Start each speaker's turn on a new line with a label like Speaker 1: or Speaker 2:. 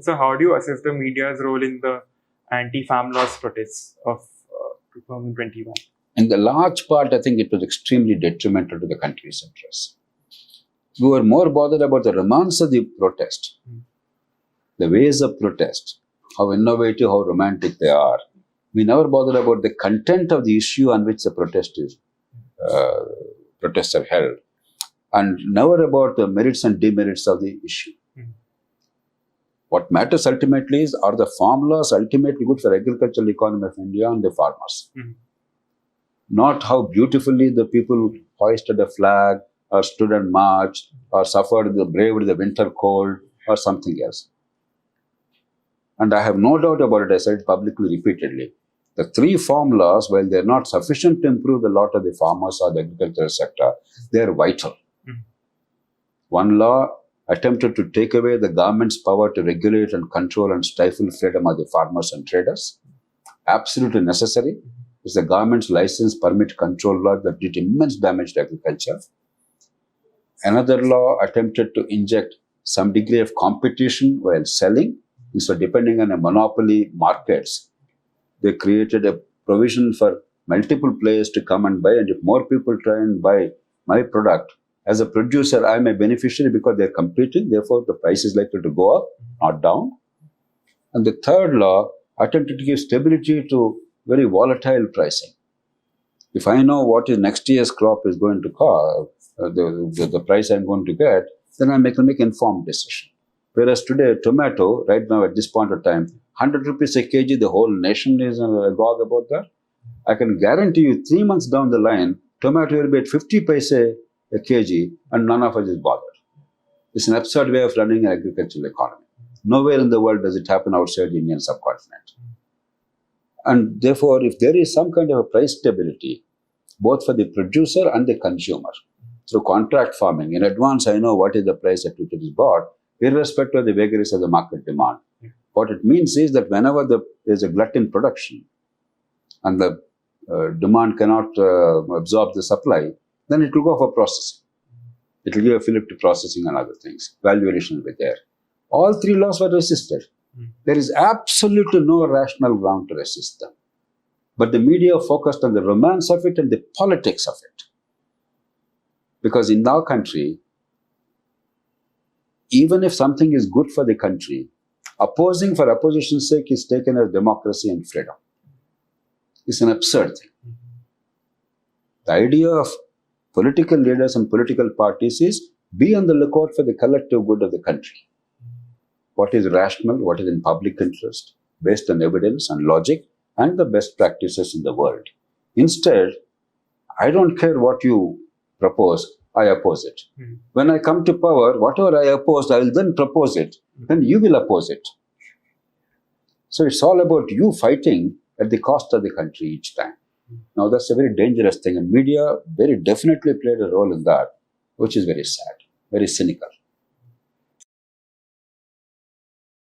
Speaker 1: So how do you assess the media's role in the anti-farm laws protests of 2021?
Speaker 2: In the large part, I think it was extremely detrimental to the country's interests. We were more bothered about the romance of the protest, the ways of protest, how innovative, how romantic they are. We never bothered about the content of the issue on which the protests are held, and never about the merits and demerits of the issue. What matters ultimately is, are the farm laws ultimately good for agricultural economy of India and the farmers? Not how beautifully the people hoisted a flag, or stood and marched, or suffered braved the winter cold, or something else. And I have no doubt about it, I said publicly repeatedly. The 3 farm laws, while they are not sufficient to improve the lot of the farmers or the agricultural sector, they are vital. One law attempted to take away the government's power to regulate and control and stifle freedom of the farmers and traders. Absolutely necessary is the government's license permit control law that did immense damage to agriculture. Another law attempted to inject some degree of competition while selling. Instead of depending on a monopoly markets, they created a provision for multiple players to come and buy, and if more people try and buy my product, as a producer, I am a beneficiary because they are competing, therefore the price is likely to go up, not down. And the third law attempted to give stability to very volatile pricing. If I know what is next year's crop is going to cost, the price I am going to get, then I can make informed decision. Whereas today, tomato, right now at this point of time, 100 rupees a kg, the whole nation is agog about that. I can guarantee you 3 months down the line, tomato will be at 50 paise a kg and none of us is bothered. It's an absurd way of running an agricultural economy. Nowhere in the world does it happen outside the Indian subcontinent. And therefore, if there is some kind of a price stability, both for the producer and the consumer, through contract farming, in advance I know what is the price at which it is bought, irrespective of the vagaries of the market demand. What it means is that whenever there is a glut in production and the demand cannot absorb the supply, then it will go for processing. It will give a fillip to processing and other things. Valuation will be there. All 3 laws were resisted. There is absolutely no rational ground to resist them. But the media focused on the romance of it and the politics of it. Because in our country, even if something is good for the country, opposing for opposition's sake is taken as democracy and freedom. It's an absurd thing. The idea of political leaders and political parties is be on the lookout for the collective good of the country. What is rational, what is in public interest, based on evidence and logic and the best practices in the world. Instead, I don't care what you propose, I oppose it. When I come to power, whatever I opposed, I will then propose it. Then you will oppose it. So it's all about you fighting at the cost of the country each time. Now that's a very dangerous thing, and media very definitely played a role in that, which is very sad, very cynical.